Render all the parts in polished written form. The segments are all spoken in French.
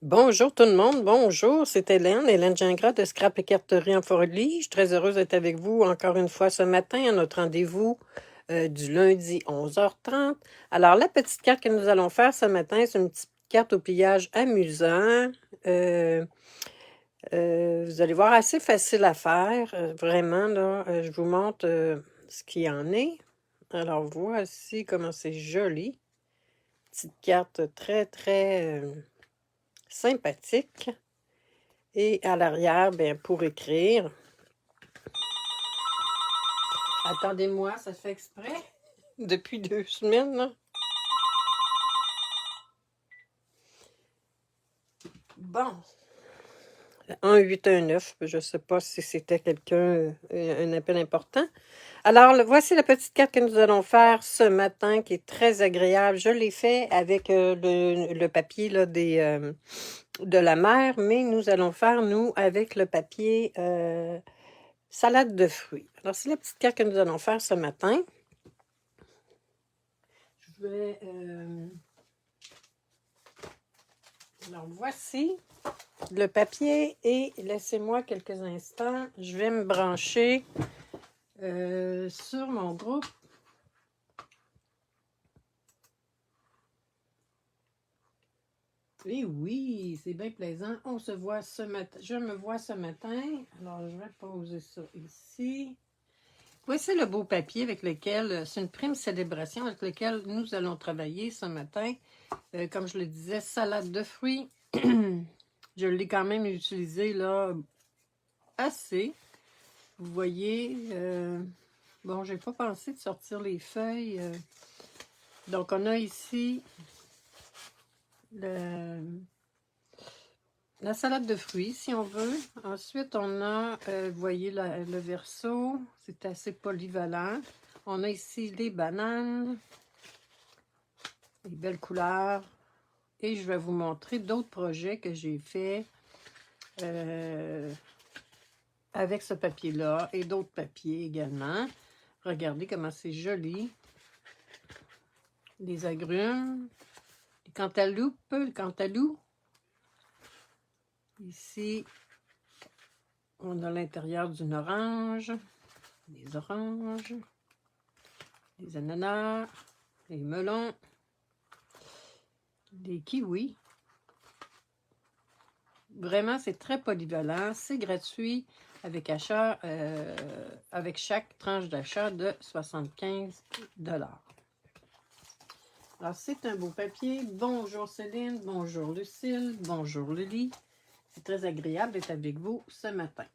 Bonjour tout le monde, bonjour, c'est Hélène Gingras de Scrap et Carterie en Folie. Je suis très heureuse d'être avec vous encore une fois ce matin à notre rendez-vous du lundi 11h30. Alors, la petite carte que nous allons faire ce matin, c'est une petite carte au pliage amusant. Euh, vous allez voir, assez facile à faire, vraiment, là. Je vous montre ce qu'il en est. Alors, voici comment c'est joli. Petite carte très sympathique. Et à l'arrière, ben, pour écrire. Attendez-moi, ça fait exprès. Depuis 2 semaines, là. Bon. 1819, je ne sais pas si c'était quelqu'un, un appel important. Alors, voici la petite carte que nous allons faire ce matin, qui est très agréable. Je l'ai fait avec le papier là, de la mer, mais nous allons faire, nous, avec le papier salade de fruits. Alors, c'est la petite carte que nous allons faire ce matin. Je vais... Alors, voici le papier et laissez-moi quelques instants. Je vais me brancher sur mon groupe. Et oui, c'est bien plaisant. On se voit ce matin. Je me vois ce matin. Alors, je vais poser ça ici. Voici le beau papier avec lequel, c'est une prime célébration avec lequel nous allons travailler ce matin. Comme je le disais, salade de fruits. Je l'ai quand même utilisé là assez. Vous voyez, bon, j'ai pas pensé de sortir les feuilles. Donc, on a ici la salade de fruits, si on veut. Ensuite, on a, vous voyez, le verso. C'est assez polyvalent. On a ici les bananes. Les belles couleurs. Et je vais vous montrer d'autres projets que j'ai faits avec ce papier-là et d'autres papiers également. Regardez comment c'est joli. Les agrumes, les cantaloupes, le cantalou. Ici, on a l'intérieur d'une orange, des oranges, des ananas, des melons, des kiwis. Vraiment, c'est très polyvalent. C'est gratuit avec achat, avec chaque tranche d'achat de 75 $. Alors, c'est un beau papier. Bonjour Céline, bonjour Lucille, bonjour Lily. C'est très agréable d'être avec vous ce matin.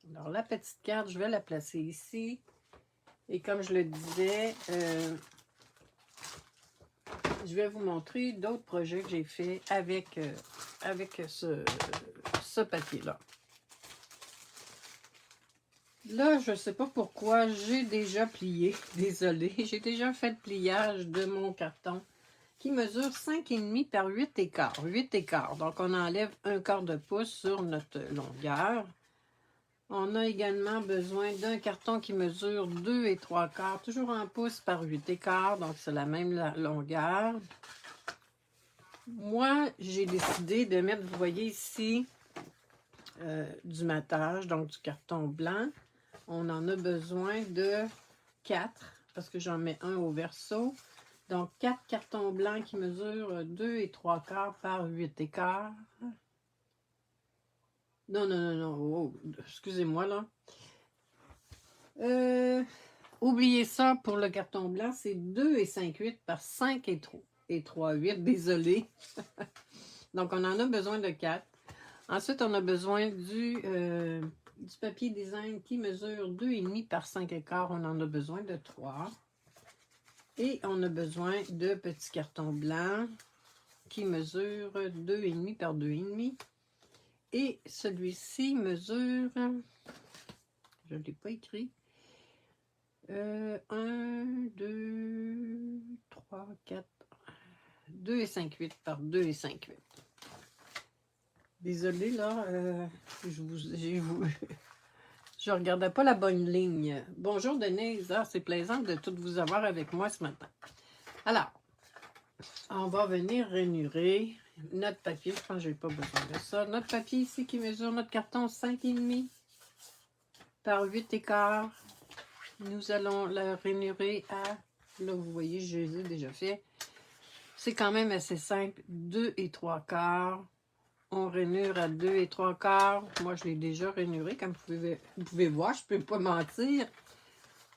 Alors, la petite carte, je vais la placer ici. Et comme je le disais, je vais vous montrer d'autres projets que j'ai fait avec ce papier-là. Là, je ne sais pas pourquoi, j'ai déjà plié. Désolée, j'ai déjà fait le pliage de mon carton qui mesure 5,5 par 8,15. 8,15. Donc, on enlève 1/4 de pouce sur notre longueur. On a également besoin d'un carton qui mesure 2,75, toujours en pouces par 8,15. Donc, c'est la même longueur. Moi, j'ai décidé de mettre, vous voyez ici, du matage, donc du carton blanc. On en a besoin de 4, parce que j'en mets un au verso. Donc, 4 cartons blancs qui mesurent 2,75 par 8,15. Non. Oh, excusez-moi, là. Oubliez ça pour le carton blanc. C'est 2,58 par 5,38. Désolé. Donc, on en a besoin de 4. Ensuite, on a besoin du papier design qui mesure 2,5 par 5,15. On en a besoin de 3. Et on a besoin de petits cartons blancs qui mesurent 2,5 par 2,5. Et celui-ci mesure, je ne l'ai pas écrit, 1, 2, 3, 4, 2,58 par 2,58. Désolée, là, je regardais pas la bonne ligne. Bonjour Denise, c'est plaisant de tout vous avoir avec moi ce matin. Alors, on va venir ranurer notre papier. Je pense que je n'ai pas besoin de ça. Notre papier ici qui mesure notre carton 5,5 par 8,15. Nous allons le rainurer à, là vous voyez, je les ai déjà fait. C'est quand même assez simple. 2 3/4. On rainure à 2 3/4. Moi, je l'ai déjà rainuré, comme vous pouvez voir, je ne peux pas mentir.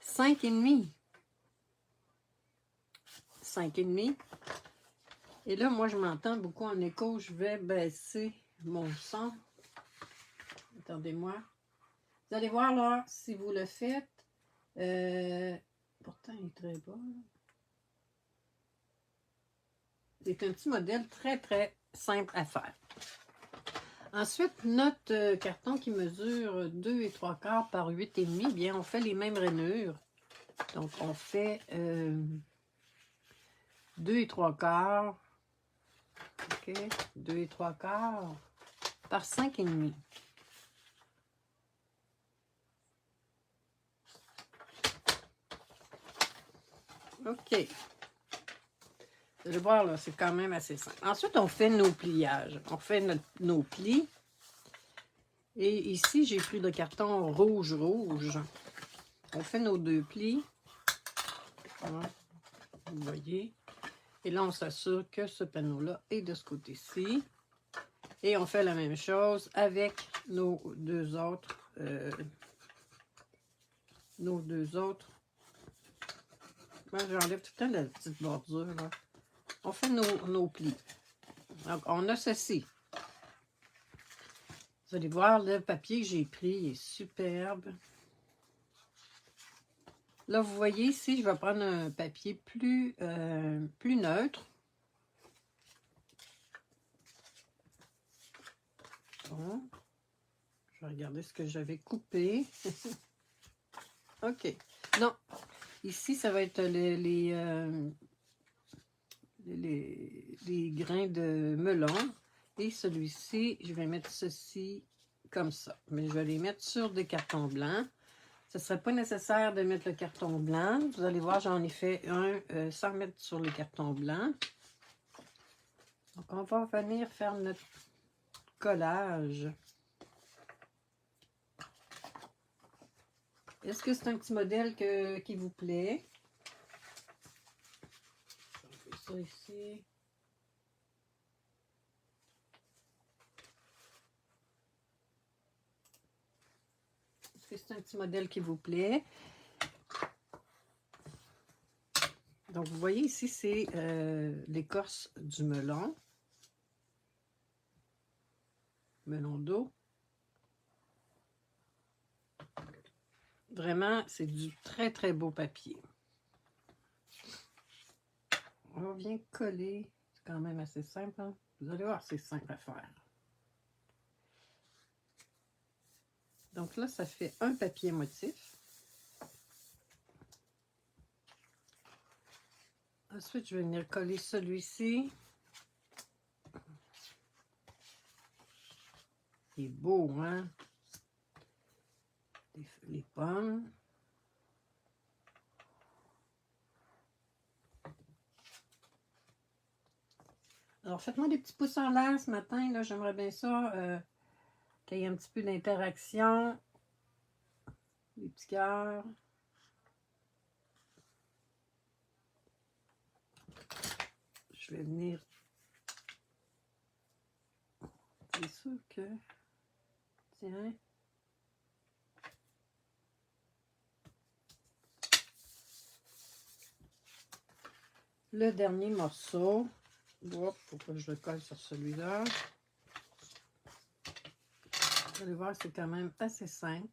5,5. 5,5. Et là, moi, je m'entends beaucoup en écho. Je vais baisser mon son. Attendez-moi. Vous allez voir, là, si vous le faites. Pourtant, il est très bas. C'est un petit modèle très, très simple à faire. Ensuite, notre carton qui mesure 2 3/4 par 8,5, bien, on fait les mêmes rainures. Donc, on fait 2 3/4. OK, 2 3/4 par 5,5. OK. Vous allez voir, là, c'est quand même assez simple. Ensuite, on fait nos pliages. On fait nos plis. Et ici, j'ai pris le carton rouge. On fait nos 2 plis. Voilà. Vous voyez. Et là, on s'assure que ce panneau-là est de ce côté-ci. Et on fait la même chose avec nos deux autres. Moi, j'enlève tout le temps la petite bordure, là. On fait nos plis. Donc, on a ceci. Vous allez voir, le papier que j'ai pris est superbe. Là, vous voyez ici, je vais prendre un papier plus neutre. Bon. Je vais regarder ce que j'avais coupé. OK. Non. Ici, ça va être les grains de melon. Et celui-ci, je vais mettre ceci comme ça. Mais je vais les mettre sur des cartons blancs. Ce ne serait pas nécessaire de mettre le carton blanc. Vous allez voir, j'en ai fait un sans mettre sur le carton blanc. Donc, on va venir faire notre collage. Est-ce que c'est un petit modèle qui vous plaît? Je fais ça ici. Est-ce que c'est un petit modèle qui vous plaît? Donc, vous voyez ici, c'est l'écorce du melon. Melon d'eau. Vraiment, c'est du très, très beau papier. On vient coller. C'est quand même assez simple. Hein? Vous allez voir, c'est simple à faire. Donc là, ça fait un papier motif. Ensuite, je vais venir coller celui-ci. Il est beau, hein? Les pommes. Alors, faites-moi des petits pouces en l'air ce matin. Là, j'aimerais bien ça qu'il y ait un petit peu d'interaction. Des petits cœurs. Je vais venir. C'est sûr que. Tiens. Le dernier morceau. Hop, pourquoi je le colle sur celui-là? Vous allez voir, c'est quand même assez simple.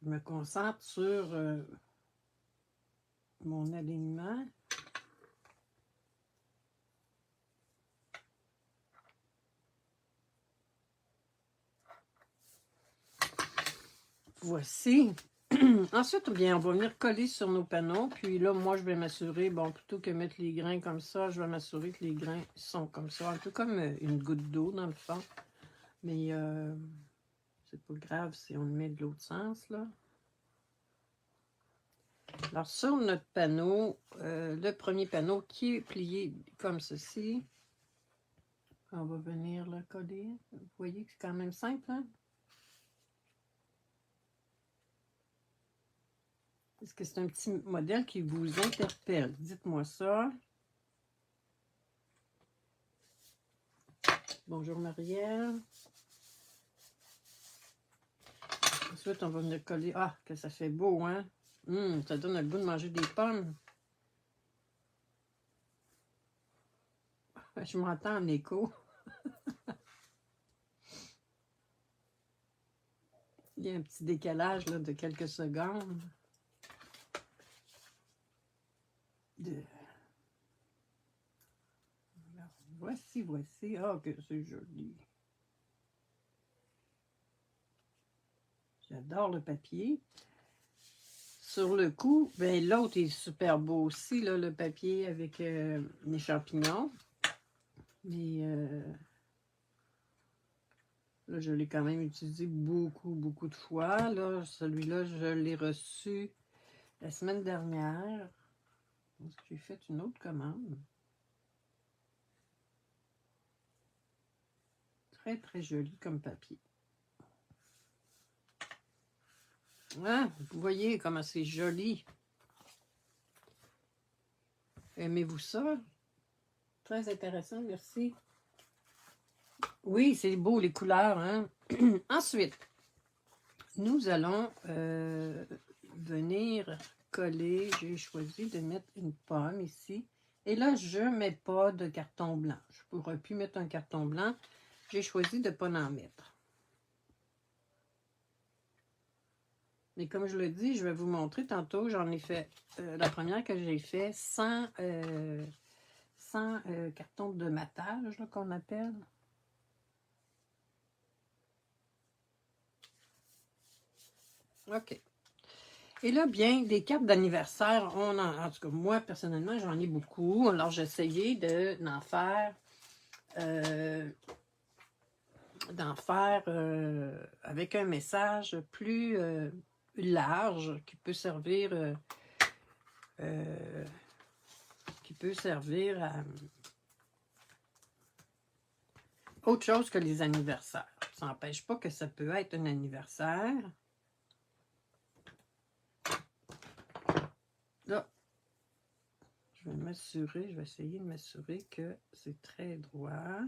Je me concentre sur mon alignement. Voici Ensuite, bien, on va venir coller sur nos panneaux. Puis là, moi, je vais m'assurer, bon, plutôt que mettre les grains comme ça, je vais m'assurer que les grains sont comme ça. Un peu comme une goutte d'eau dans le fond. Mais c'est pas grave si on le met de l'autre sens, là. Alors, sur notre panneau, le premier panneau qui est plié comme ceci, on va venir le coller. Vous voyez que c'est quand même simple, hein? Est-ce que c'est un petit modèle qui vous interpelle? Dites-moi ça. Bonjour Marielle. Ensuite, on va venir coller. Ah, que ça fait beau, hein? Ça donne le goût de manger des pommes. Je m'entends en écho. Il y a un petit décalage là, de quelques secondes. Alors, voici. Oh, que c'est joli. J'adore le papier. Sur le coup, ben, l'autre est super beau aussi, là, le papier avec les champignons. Mais là, je l'ai quand même utilisé beaucoup de fois. Là, celui-là, je l'ai reçu la semaine dernière. J'ai fait une autre commande. Très joli comme papier. Ah, vous voyez comment c'est joli. Aimez-vous ça? Très intéressant, merci. Oui, c'est beau les couleurs, hein? Ensuite, nous allons venir coller. J'ai choisi de mettre une pomme ici. Et là, je ne mets pas de carton blanc. Je pourrais plus mettre un carton blanc. J'ai choisi de ne pas en mettre. Mais comme je le dis, je vais vous montrer tantôt. J'en ai fait la première que j'ai fait sans carton de matage qu'on appelle. OK. Et là, bien, des cartes d'anniversaire, en tout cas, moi, personnellement, j'en ai beaucoup. Alors, j'ai essayé d'en faire avec un message plus large qui peut servir à autre chose que les anniversaires. Ça n'empêche pas que ça peut être un anniversaire. Là, je vais essayer de m'assurer que c'est très droit.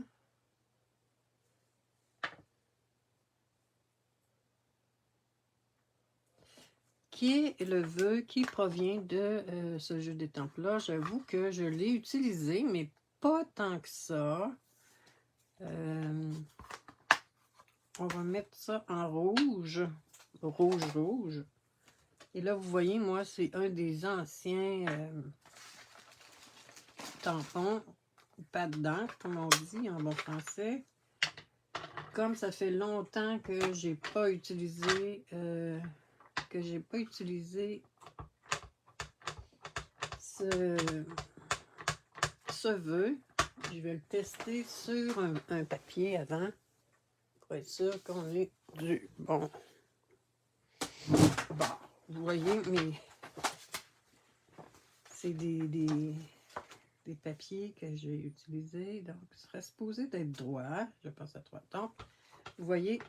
Qui est le vœu qui provient de ce jeu d'étampes-là. J'avoue que je l'ai utilisé, mais pas tant que ça. On va mettre ça en rouge. Rouge. Et là, vous voyez, moi, c'est un des anciens tampons, pas dedans, comme on dit en bon français. Comme ça fait longtemps que j'ai pas utilisé ce vœu, je vais le tester sur un papier avant pour être sûr qu'on est du bon. Bon, vous voyez, mais c'est des papiers que j'ai utilisés, donc ce serait supposé d'être droit. Je pense à 3 temps. Vous voyez,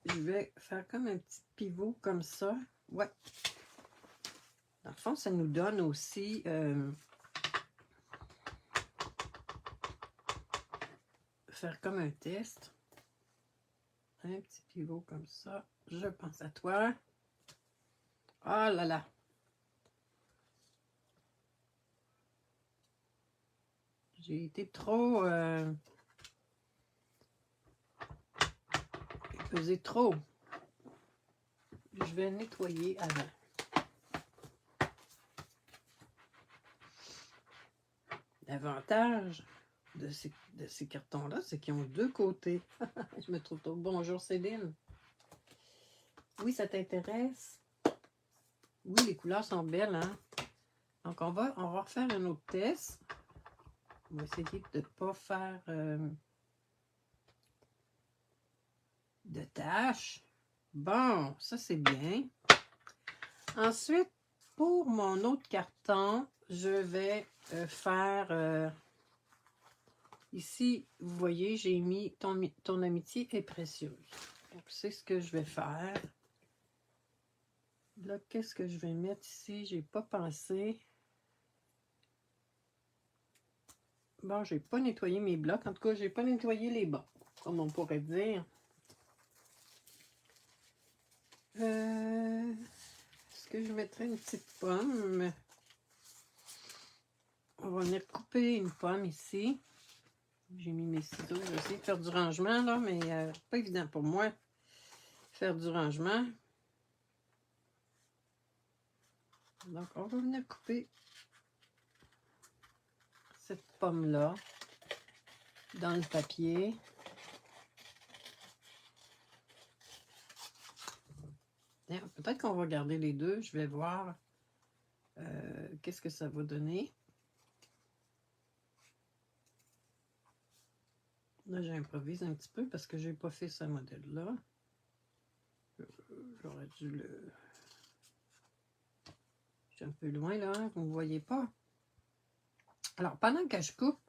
je vais faire comme un petit pivot comme ça. Ouais. Dans le fond, ça nous donne aussi faire comme un test. Un petit pivot comme ça. Je pense à toi. Oh là là. J'ai été trop... pesé trop. Je vais nettoyer avant. L'avantage de ces cartons-là, c'est qu'ils ont 2 côtés. Je me trouve trop. Bonjour Céline. Oui, ça t'intéresse? Oui, les couleurs sont belles, hein? Donc, on va refaire un autre test. On va essayer de ne pas faire de taches. Bon, ça, c'est bien. Ensuite, pour mon autre carton, je vais faire... ici, vous voyez, j'ai mis ton amitié est précieuse. Donc, c'est ce que je vais faire. Là, qu'est-ce que je vais mettre ici? J'ai pas pensé. Bon, j'ai pas nettoyé mes blocs. En tout cas, j'ai pas nettoyé les bas, comme on pourrait dire. Est-ce que je mettrais une petite pomme? On va venir couper une pomme ici. J'ai mis mes ciseaux. Je vais essayer de faire du rangement, là, mais pas évident pour moi faire du rangement. Donc, on va venir couper cette pomme-là dans le papier. Peut-être qu'on va garder les deux. Je vais voir qu'est-ce que ça va donner. Là, j'improvise un petit peu parce que je n'ai pas fait ce modèle-là. J'aurais dû le... Je suis un peu loin, là. Vous ne me voyez pas. Alors, pendant que je coupe,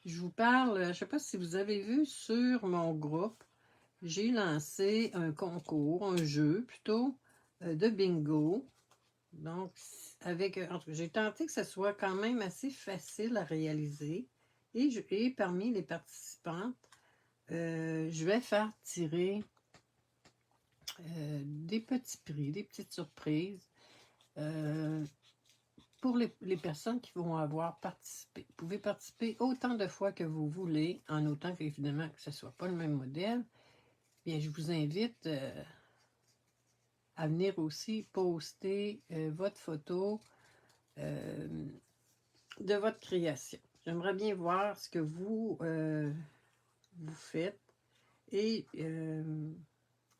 je vous parle... Je ne sais pas si vous avez vu sur mon groupe, j'ai lancé un concours, un jeu plutôt, de bingo. Donc, j'ai tenté que ce soit quand même assez facile à réaliser. Et parmi les participantes, je vais faire tirer des petits prix, des petites surprises pour les personnes qui vont avoir participé. Vous pouvez participer autant de fois que vous voulez, en autant qu'évidemment que ce ne soit pas le même modèle. Bien, je vous invite à venir aussi poster votre photo de votre création. J'aimerais bien voir ce que vous faites et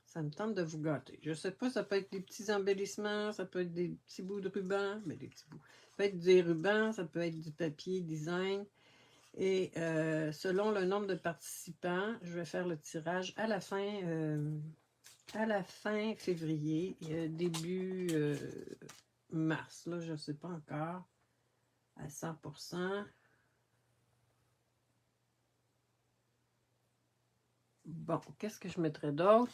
ça me tente de vous gâter. Je ne sais pas, ça peut être des petits embellissements, ça peut être des petits bouts de ruban, mais des petits bouts. Ça peut être des rubans, ça peut être du papier design. Et selon le nombre de participants, je vais faire le tirage à la fin février, début mars. Là, je ne sais pas encore à 100%. Bon, qu'est-ce que je mettrais d'autre?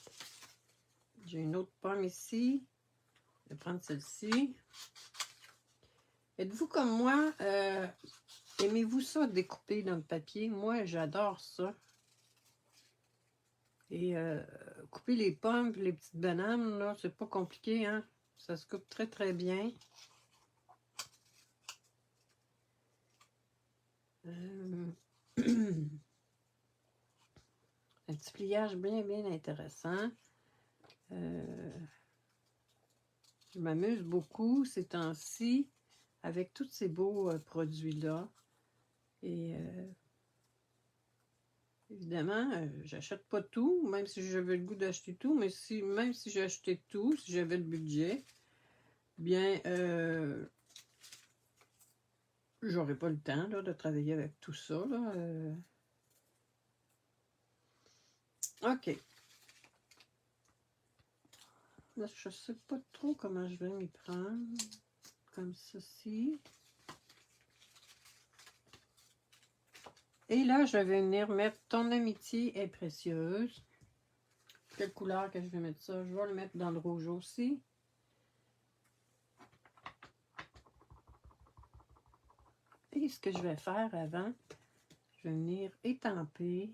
J'ai une autre pomme ici. Je vais prendre celle-ci. Êtes-vous comme moi? Aimez-vous ça, découper dans le papier? Moi, j'adore ça. Et couper les pommes et les petites bananes, là, c'est pas compliqué, hein? Ça se coupe très, très bien. Un petit pliage bien, bien intéressant. Je m'amuse beaucoup ces temps-ci avec tous ces beaux produits-là. Et évidemment, j'achète pas tout, même si j'avais le goût d'acheter tout, mais même si j'achetais tout, si j'avais le budget, bien, j'aurais pas le temps là, de travailler avec tout ça. Là, OK. Là, je sais pas trop comment je vais m'y prendre. Comme ceci. Et là, je vais venir mettre ton amitié est précieuse. Quelle couleur que je vais mettre ça? Je vais le mettre dans le rouge aussi. Et ce que je vais faire avant, je vais venir étamper.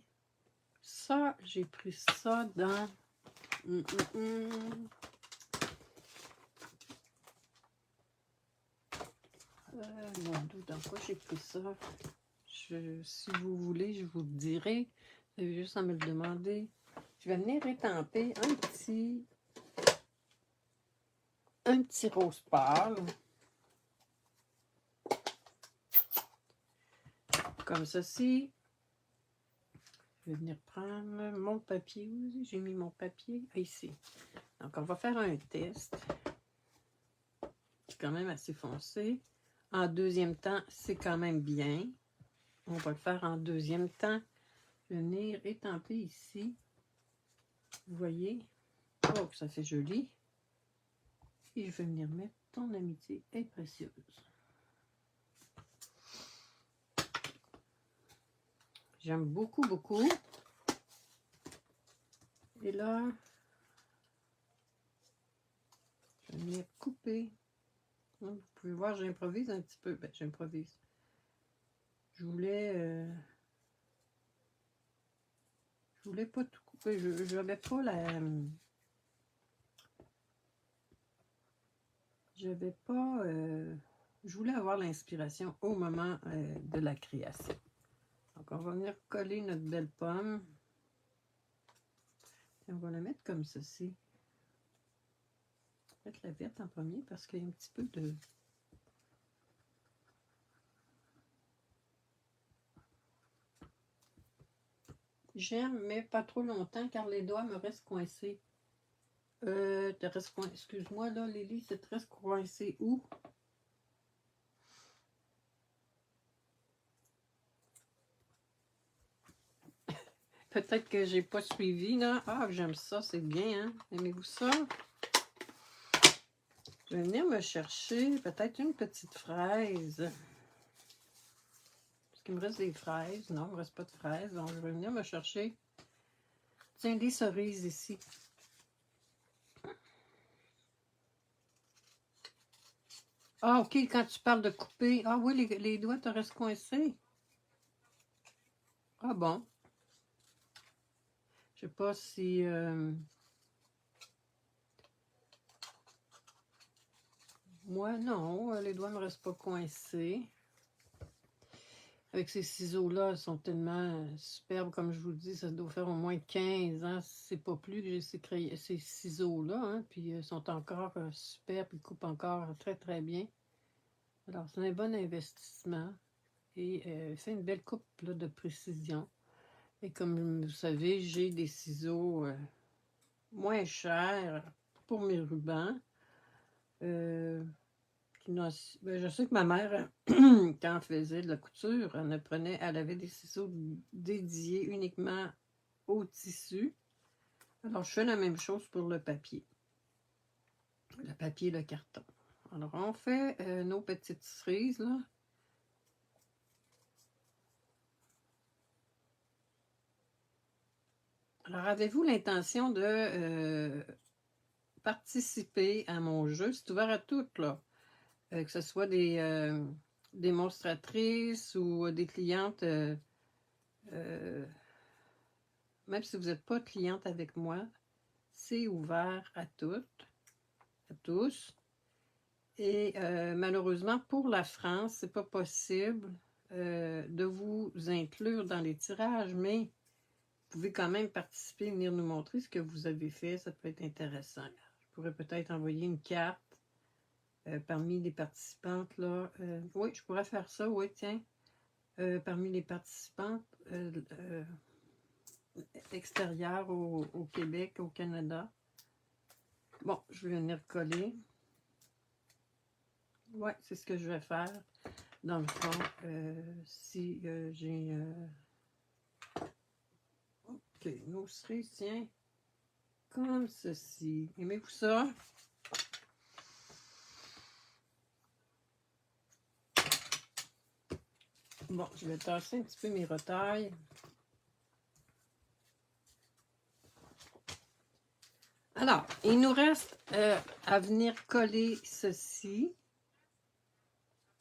Ça, j'ai pris ça dans... dans quoi j'ai pris ça? Si vous voulez, je vous le dirai. Vous avez juste à me le demander. Je vais venir étamper un petit rose pâle. Comme ceci. Je vais venir prendre mon papier. Où j'ai mis mon papier? Ici. Donc, on va faire un test. quand même assez foncé. En deuxième temps, c'est quand même bien. On va le faire en deuxième temps. Je vais venir étamper ici. Vous voyez? Oh, ça fait joli. Et je vais venir mettre ton amitié est précieuse. J'aime beaucoup, beaucoup. Et là, je vais venir couper. Vous pouvez voir, j'improvise un petit peu. Ben, j'improvise. Je voulais pas tout couper. Je n'avais pas la... J'avais pas... je voulais avoir l'inspiration au moment de la création. Donc, on va venir coller notre belle pomme. Et on va la mettre comme ceci. Je vais mettre la verte en premier parce qu'il y a un petit peu de... J'aime, mais pas trop longtemps car les doigts me restent coincés. Excuse-moi là, Lily, c'est très coincé où? Peut-être que j'ai pas suivi là. Ah, j'aime ça, c'est bien, hein? Aimez-vous ça? Je vais venir me chercher peut-être une petite fraise. Est-ce qu'il me reste des fraises? Non, il ne me reste pas de fraises. Donc, je vais venir me chercher. Tiens, des cerises ici. Ah, ok, quand tu parles de couper. Ah oui, les doigts te restent coincés. Ah bon. Je sais pas si... Moi, non, les doigts ne me restent pas coincés. Avec ces ciseaux-là, ils sont tellement superbes, comme je vous dis, ça doit faire au moins 15 ans, si c'est pas plus, que j'ai ces ciseaux-là, hein, puis ils sont encore superbes, ils coupent encore très très bien. Alors, c'est un bon investissement et c'est une belle coupe là, de précision. Et comme vous savez, j'ai des ciseaux moins chers pour mes rubans. Je sais que ma mère, quand elle faisait de la couture, elle avait des ciseaux dédiés uniquement au tissu. Alors, je fais la même chose pour le papier. Le papier et le carton. Alors, on fait nos petites cerises, là. Alors, avez-vous l'intention de participer à mon jeu? C'est ouvert à toutes, là. Que ce soit des démonstratrices ou des clientes, même si vous n'êtes pas cliente avec moi, c'est ouvert à toutes, à tous. Et malheureusement, pour la France, c'est pas possible de vous inclure dans les tirages, mais vous pouvez quand même participer, venir nous montrer ce que vous avez fait. Ça peut être intéressant. Je pourrais peut-être envoyer une carte parmi les participantes, là. Oui, je pourrais faire ça, oui, tiens. Parmi les participantes extérieures au Québec, au Canada. Bon, je vais venir coller. Ouais, c'est ce que je vais faire. Dans le fond, si j'ai... OK, nos cerises, tiens, comme ceci. Aimez-vous ça? Bon, je vais tasser un petit peu mes retailles. Alors, il nous reste à venir coller ceci.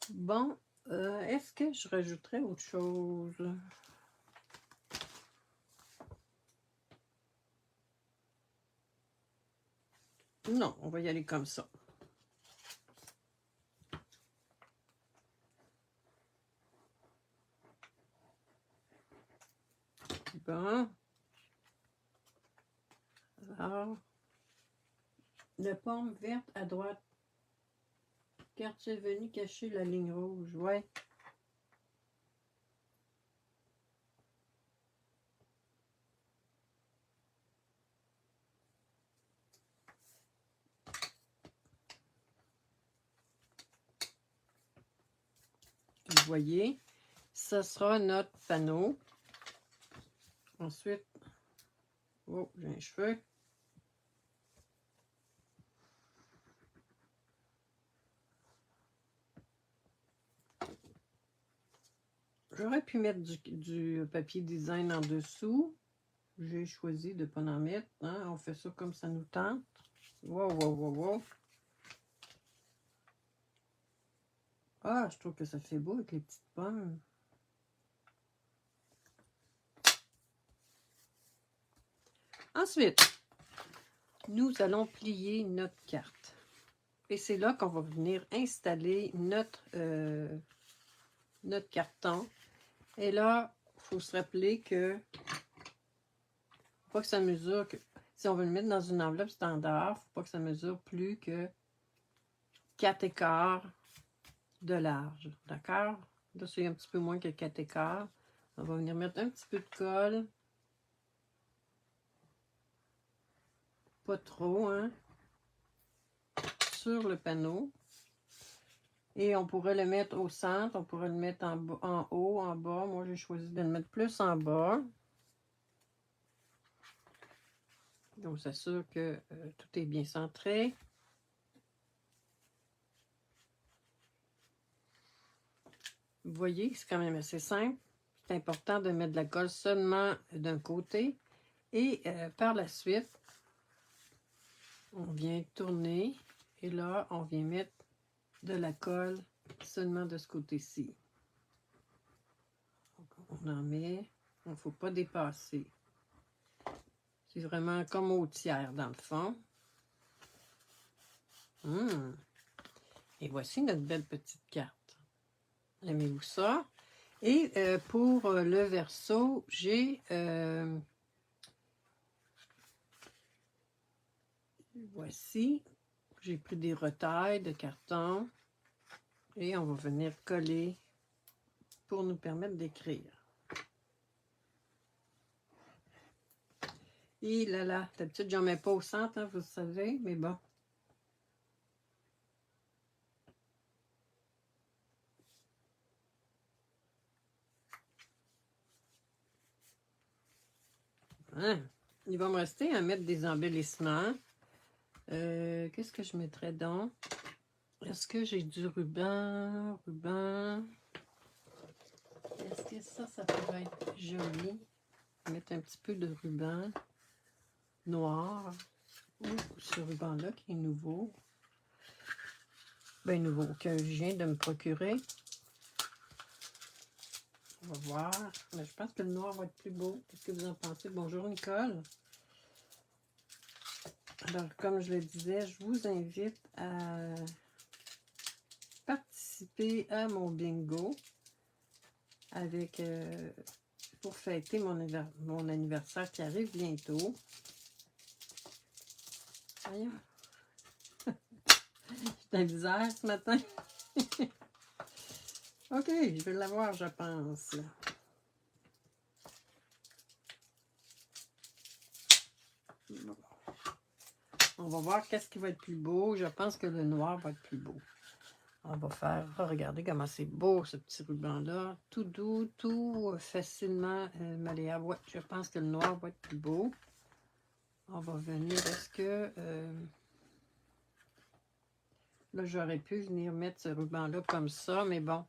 Bon, est-ce que je rajouterais autre chose? Non, on va y aller comme ça. Bon. Alors, la pomme verte à droite. Quartier venu cacher la ligne rouge. Ouais. voyez, ce sera notre panneau. Ensuite, oh, j'ai un cheveu. J'aurais pu mettre du papier design en dessous. J'ai choisi de ne pas en mettre. Hein? On fait ça comme ça nous tente. Wow, wow, wow, wow. Ah, je trouve que ça fait beau avec les petites pommes. Ensuite, nous allons plier notre carte. Et c'est là qu'on va venir installer notre carton. Et là, il faut se rappeler que faut pas que ça mesure, si on veut le mettre dans une enveloppe standard, faut pas que ça mesure plus que 4 écarts de large. D'accord? Là, c'est un petit peu moins que 4 écarts. On va venir mettre un petit peu de colle. Pas trop, hein? Sur le panneau. Et on pourrait le mettre au centre, on pourrait le mettre en haut, en bas. Moi, j'ai choisi de le mettre plus en bas. Donc, c'est sûr que tout est bien centré. Vous voyez, c'est quand même assez simple. C'est important de mettre de la colle seulement d'un côté. Et par la suite, on vient tourner. Et là, on vient mettre de la colle seulement de ce côté-ci. On en met. Il ne faut pas dépasser. C'est vraiment comme au tiers dans le fond. Et voici notre belle petite carte. Aimez-vous ça? Et pour le verso, j'ai voici, j'ai pris des retailles de carton et on va venir coller pour nous permettre d'écrire. Et là, d'habitude, j'en mets pas au centre, hein, vous savez, mais bon. Hein? Il va me rester à mettre des embellissements. Qu'est-ce que je mettrais donc? Est-ce que j'ai du ruban? Est-ce que ça pourrait être joli? Mettre un petit peu de ruban noir. Ou ce ruban-là qui est nouveau. Ben nouveau, que je viens de me procurer. On va voir. Mais je pense que le noir va être plus beau. Qu'est-ce que vous en pensez? Bonjour Nicole. Alors, comme je le disais, je vous invite à participer à mon bingo avec pour fêter mon anniversaire qui arrive bientôt. Voyons. J'ai de la misère ce matin. OK, je vais l'avoir, je pense. Bon. On va voir qu'est-ce qui va être plus beau. Je pense que le noir va être plus beau. On va faire, regardez comment c'est beau ce petit ruban-là. Tout doux, tout facilement malléable. Ouais, je pense que le noir va être plus beau. On va venir, est-ce que... là, j'aurais pu venir mettre ce ruban-là comme ça, mais bon,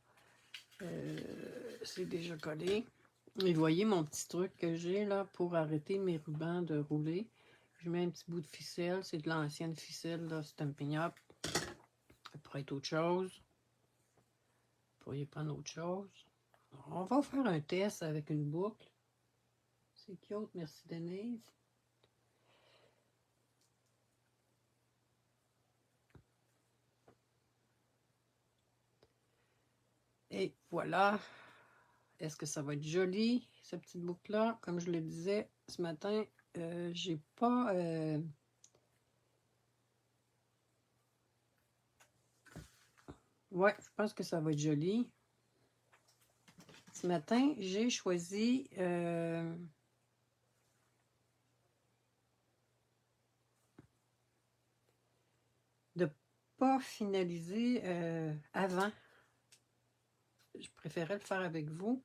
c'est déjà collé. Et vous voyez mon petit truc que j'ai là pour arrêter mes rubans de rouler. Je mets un petit bout de ficelle, c'est de l'ancienne ficelle, là, Stampin' Up. Ça pourrait être autre chose. Vous pourriez prendre autre chose. Alors, on va faire un test avec une boucle. C'est cute, merci Denise. Et voilà. Est-ce que ça va être joli, cette petite boucle-là? Comme je le disais ce matin, j'ai pas... ouais, je pense que ça va être joli. Ce matin, j'ai choisi... de pas finaliser avant. je préférais le faire avec vous.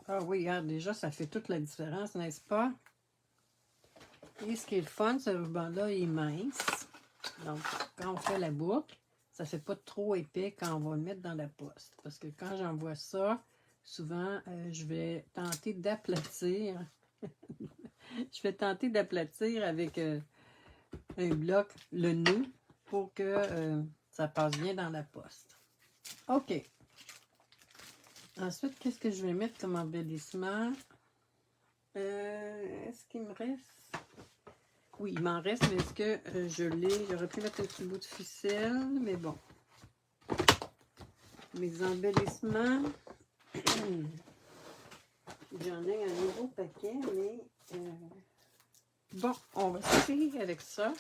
Ah oui, regarde, déjà, ça fait toute la différence, n'est-ce pas? Et ce qui est le fun, ce ruban-là est mince. Donc, quand on fait la boucle, ça ne fait pas trop épais quand on va le mettre dans la poste. Parce que quand j'envoie ça, souvent, je vais tenter d'aplatir. Je vais tenter d'aplatir avec un bloc, le nœud, pour que ça passe bien dans la poste. OK. Ensuite, qu'est-ce que je vais mettre comme embellissement? Est-ce qu'il me reste? Oui, il m'en reste, mais est-ce que je l'ai? J'aurais pu mettre un petit bout de ficelle, mais bon. Mes embellissements. J'en ai un nouveau paquet, mais bon, on va essayer avec ça.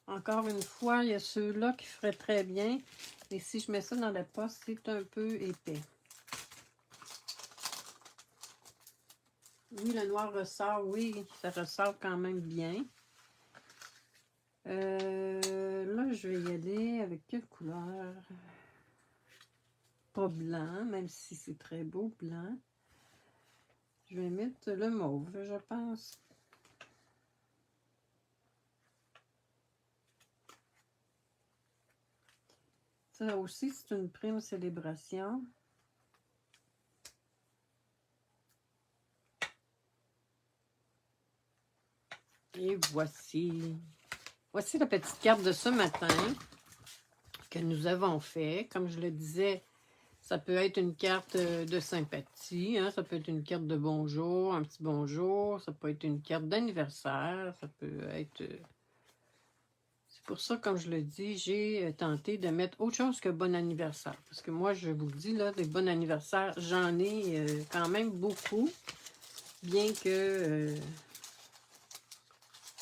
Encore une fois, il y a ceux-là qui feraient très bien. Et si je mets ça dans la poste, c'est un peu épais. Oui, le noir ressort, oui, ça ressort quand même bien. Là, je vais y aller avec quelle couleur? Pas blanc, même si c'est très beau, blanc. Je vais mettre le mauve, je pense. Ça aussi, c'est une prime célébration. Et voici. Voici la petite carte de ce matin que nous avons fait. Comme je le disais, ça peut être une carte de sympathie, hein? Ça peut être une carte de bonjour, un petit bonjour, ça peut être une carte d'anniversaire, ça peut être... C'est pour ça, comme je le dis, j'ai tenté de mettre autre chose que bon anniversaire. Parce que moi, je vous le dis, là, des bons anniversaires, j'en ai quand même beaucoup, bien que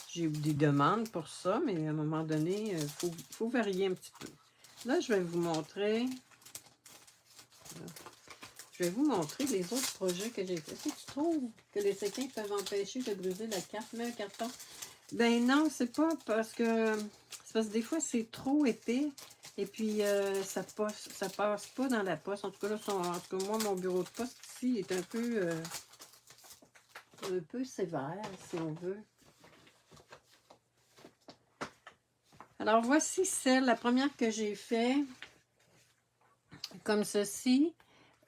j'ai eu des demandes pour ça, mais à un moment donné, faut varier un petit peu. Là, je vais vous montrer... Je vais vous montrer les autres projets que j'ai fait. Si tu trouves que les séquins peuvent empêcher de briser la carte, mets un carton. Ben non, c'est pas parce que... C'est parce que des fois, c'est trop épais. Et puis, ça passe pas dans la poste. En tout cas, là, en tout cas, moi, mon bureau de poste ici est un peu sévère, si on veut. Alors, voici la première que j'ai fait. Comme ceci.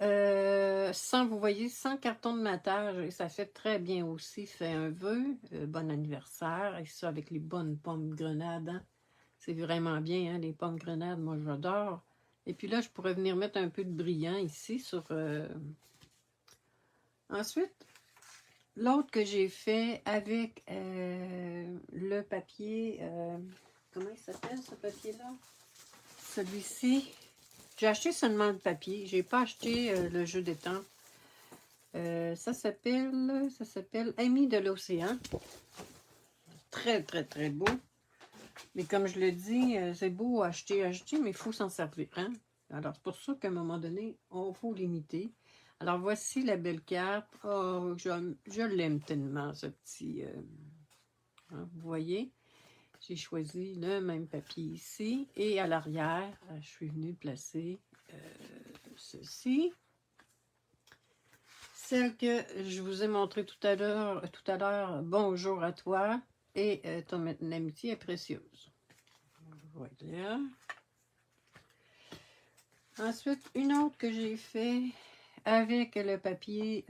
Vous voyez, sans carton de matage, et ça fait très bien aussi, fait un vœu, bon anniversaire, et ça avec les bonnes pommes grenades, hein? C'est vraiment bien, hein, les pommes grenades, moi j'adore. Et puis là, je pourrais venir mettre un peu de brillant ici sur... Ensuite, l'autre que j'ai fait avec le papier, comment il s'appelle ce papier-là? Celui-ci. J'ai acheté seulement le papier. J'ai pas acheté le jeu d'étampe. Ça s'appelle Amis de l'océan. Très, très, très beau. Mais comme je le dis, c'est beau acheter, mais il faut s'en servir. Hein? Alors, c'est pour ça qu'à un moment donné, on faut limiter. Alors, voici la belle carte. Oh, je l'aime tellement, ce petit... hein, vous voyez? J'ai choisi le même papier ici. Et à l'arrière, je suis venue placer ceci. Celle que je vous ai montrée tout à l'heure, bonjour à toi, et ton amitié est précieuse. Voilà. Ensuite, une autre que j'ai fait avec le papier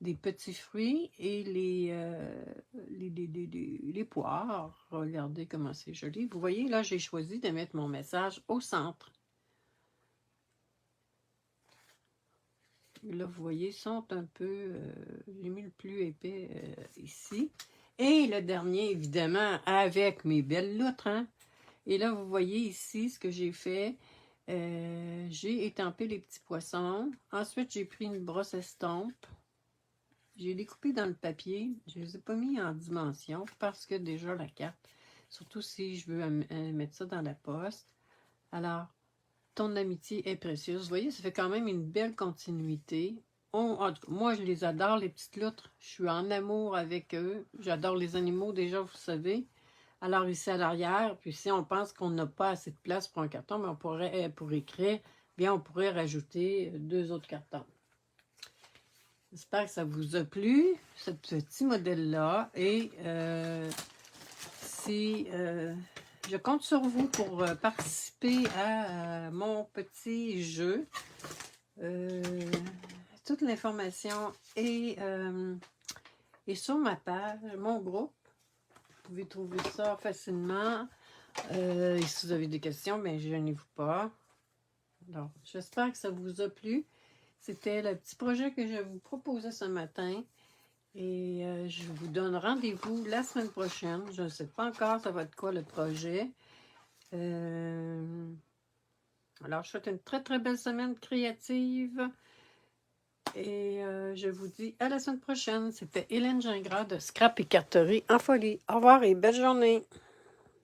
des petits fruits et les poires. Regardez comment c'est joli. Vous voyez, là, j'ai choisi de mettre mon message au centre. Là, vous voyez, sont un peu... j'ai mis le plus épais ici. Et le dernier, évidemment, avec mes belles loutres. Hein? Et là, vous voyez ici ce que j'ai fait. J'ai étampé les petits poissons. Ensuite, j'ai pris une brosse estompe. J'ai découpé dans le papier. Je ne les ai pas mis en dimension parce que déjà la carte, surtout si je veux mettre ça dans la poste. Alors, ton amitié est précieuse. Vous voyez, ça fait quand même une belle continuité. En tout cas, moi, je les adore, les petites loutres. Je suis en amour avec eux. J'adore les animaux, déjà, vous savez. Alors, ici à l'arrière, puis si on pense qu'on n'a pas assez de place pour un carton, mais on pourrait, pour écrire, bien, on pourrait rajouter 2 autres cartons. J'espère que ça vous a plu, ce petit modèle-là. Et si je compte sur vous pour participer à mon petit jeu. Toute l'information est sur ma page, mon groupe. Vous pouvez trouver ça facilement. Et si vous avez des questions, bien, gênez-vous pas. Alors, j'espère que ça vous a plu. C'était le petit projet que je vous proposais ce matin. Et je vous donne rendez-vous la semaine prochaine. Je ne sais pas encore ça va être quoi le projet. Alors, je souhaite une très, très belle semaine créative. Et je vous dis à la semaine prochaine. C'était Hélène Gingras de Scrap et Carterie en folie. Au revoir et belle journée.